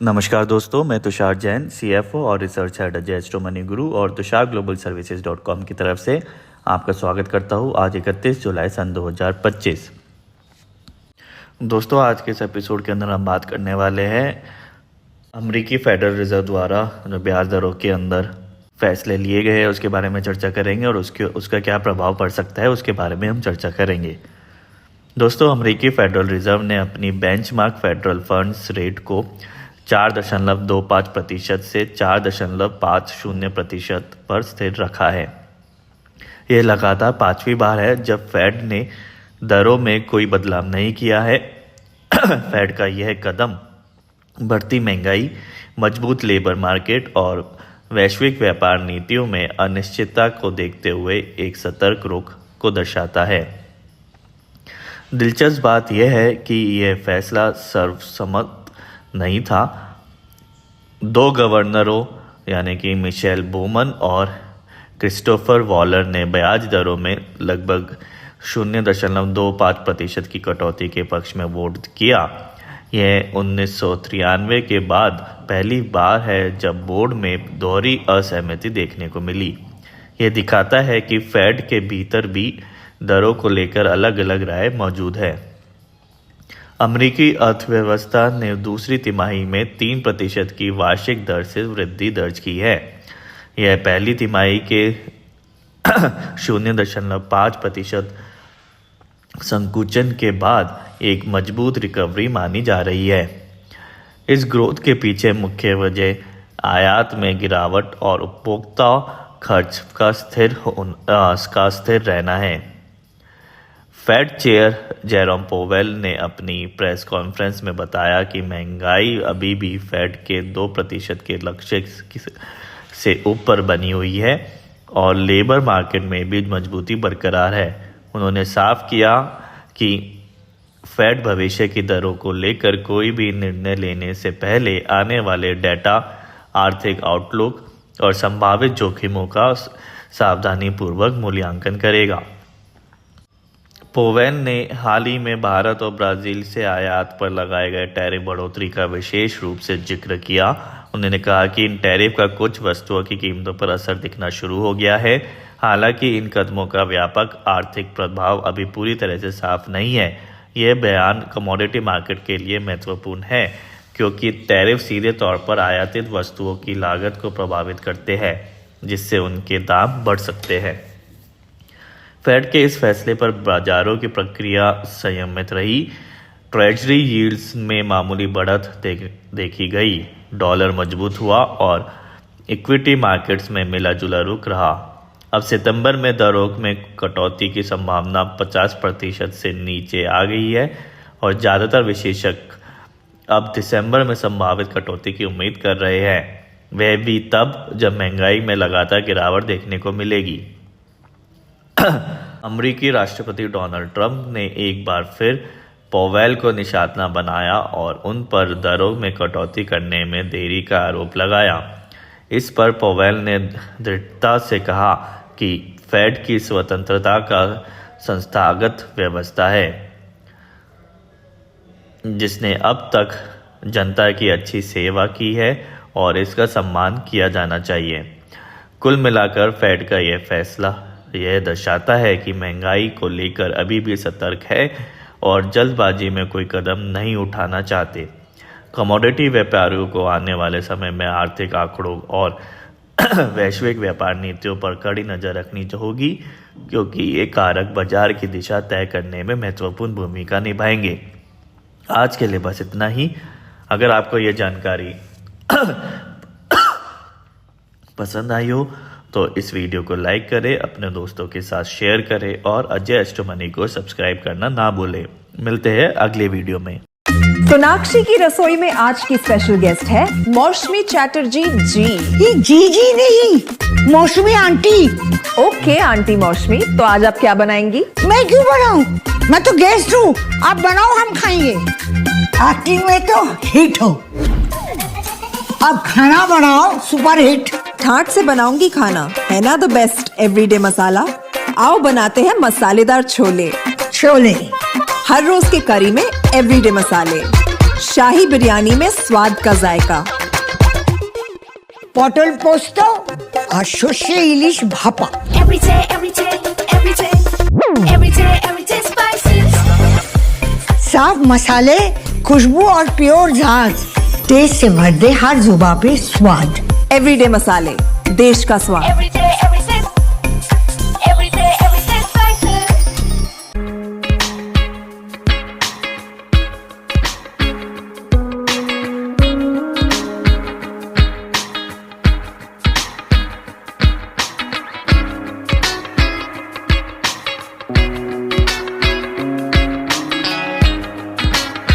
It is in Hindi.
नमस्कार दोस्तों, मैं तुषार जैन, CFO और research head Ajay astro money गुरु और तुषार ग्लोबल सर्विसेज.com की तरफ से आपका स्वागत करता हूँ। आज 31 जुलाई सन 2025। दोस्तों, आज के इस एपिसोड के अंदर हम बात करने वाले हैं अमेरिकी फेडरल रिजर्व द्वारा जो ब्याज दरों के अंदर फैसले लिए गए हैं उसके बारे में चर्चा करेंगे और उसका क्या प्रभाव पड़ सकता है उसके बारे में हम चर्चा करेंगे। दोस्तों, अमेरिकी फेडरल रिजर्व ने अपनी बेंचमार्क फेडरल फंड्स रेट को 4.25% से 4.50% पर स्थिर रखा है। यह लगातार 5वीं बार है जब फेड ने दरों में कोई बदलाव नहीं किया है। फेड का यह कदम बढ़ती महंगाई, मजबूत लेबर मार्केट और वैश्विक व्यापार नीतियों में अनिश्चितता को देखते हुए एक सतर्क रुख को दर्शाता है। दिलचस्प बात यह है कि यह फैसला सर्वसम्मत नहीं था। 2 गवर्नरों यानी कि मिशेल बोमन और क्रिस्टोफर वॉलर ने ब्याज दरों में लगभग 0.25% की कटौती के पक्ष में वोट किया। यह 1993 के बाद पहली बार है जब बोर्ड में दोहरी असहमति देखने को मिली। यह दिखाता है कि फेड के भीतर भी दरों को लेकर अलग अलग राय मौजूद है। अमेरिकी अर्थव्यवस्था ने दूसरी तिमाही में 3% की वार्षिक दर से वृद्धि दर्ज की है। यह पहली तिमाही के 0.5% संकुचन के बाद एक मजबूत रिकवरी मानी जा रही है। इस ग्रोथ के पीछे मुख्य वजह आयात में गिरावट और उपभोक्ता खर्च का स्थिर रहना है। फेड चेयर जेरोम पोवेल ने अपनी प्रेस कॉन्फ्रेंस में बताया कि महंगाई अभी भी फेड के 2% के लक्ष्य से ऊपर बनी हुई है और लेबर मार्केट में भी मजबूती बरकरार है। उन्होंने साफ किया कि फेड भविष्य की दरों को लेकर कोई भी निर्णय लेने से पहले आने वाले डेटा, आर्थिक आउटलुक और संभावित जोखिमों का सावधानीपूर्वक मूल्यांकन करेगा। पोवेल ने हाल ही में भारत और ब्राज़ील से आयात पर लगाए गए टैरिफ बढ़ोतरी का विशेष रूप से जिक्र किया। उन्होंने कहा कि इन टैरिफ का कुछ वस्तुओं की कीमतों पर असर दिखना शुरू हो गया है। हालांकि इन कदमों का व्यापक आर्थिक प्रभाव अभी पूरी तरह से साफ नहीं है। यह बयान कमोडिटी मार्केट के लिए महत्वपूर्ण है क्योंकि टैरिफ सीधे तौर पर आयातित वस्तुओं की लागत को प्रभावित करते हैं, जिससे उनके दाम बढ़ सकते हैं। फेड के इस फैसले पर बाजारों की प्रक्रिया संयमित रही। ट्रेजरी यील्ड्स में मामूली बढ़त देखी गई, डॉलर मजबूत हुआ और इक्विटी मार्केट्स में मिला जुला रुख रहा। अब सितंबर में दरों में कटौती की संभावना 50% से नीचे आ गई है और ज़्यादातर विशेषज्ञ अब दिसंबर में संभावित कटौती की उम्मीद कर रहे हैं, वह भी तब जब महंगाई में लगातार गिरावट देखने को मिलेगी। अमेरिकी राष्ट्रपति डोनाल्ड ट्रंप ने एक बार फिर पोवेल को निशाना बनाया और उन पर दरों में कटौती करने में देरी का आरोप लगाया। इस पर पोवेल ने दृढ़ता से कहा कि फेड की स्वतंत्रता का संस्थागत व्यवस्था है जिसने अब तक जनता की अच्छी सेवा की है और इसका सम्मान किया जाना चाहिए। कुल मिलाकर फेड का यह फैसला यह दर्शाता है कि महंगाई को लेकर अभी भी सतर्क है और जल्दबाजी में कोई कदम नहीं उठाना चाहते। कमोडिटी व्यापारियों को आने वाले समय में आर्थिक आंकड़ों और वैश्विक व्यापार नीतियों पर कड़ी नज़र रखनी होगी क्योंकि ये कारक बाजार की दिशा तय करने में महत्वपूर्ण भूमिका निभाएंगे। आज के लिए बस इतना ही। अगर आपको ये जानकारी पसंद आई हो तो इस वीडियो को लाइक करें, अपने दोस्तों के साथ शेयर करें और अजय एस्ट्रो मनी को सब्सक्राइब करना ना भूलें। मिलते हैं अगले वीडियो में। सोनाक्षी की रसोई में आज की स्पेशल गेस्ट है मौसमी चैटर्जी जी। ये जी नहीं, मौसमी आंटी। ओके आंटी मौसमी, तो आज आप क्या बनाएंगी? मैं क्यों बनाऊं? मैं तो गेस्ट हूँ, आप बनाओ, हम खाएंगे। एक्टिंग में तो हिट हो, अब खाना बनाओ सुपर हिट। ठाट से बनाऊंगी खाना, है ना द बेस्ट एवरीडे मसाला। आओ बनाते हैं मसालेदार छोले। छोले हर रोज के करी में एवरीडे मसाले। शाही बिरयानी में स्वाद का जायका। পটল পোস্ত আর সর্ষে ইলিশ ভাপা। Every day, every day, every day, every day, every day spices. साफ मसाले, खुशबू और प्योर झांझ, टेस्ट से भर दे हर जुबान पे स्वाद। एवरीडे मसाले, देश का स्वाद। Every day.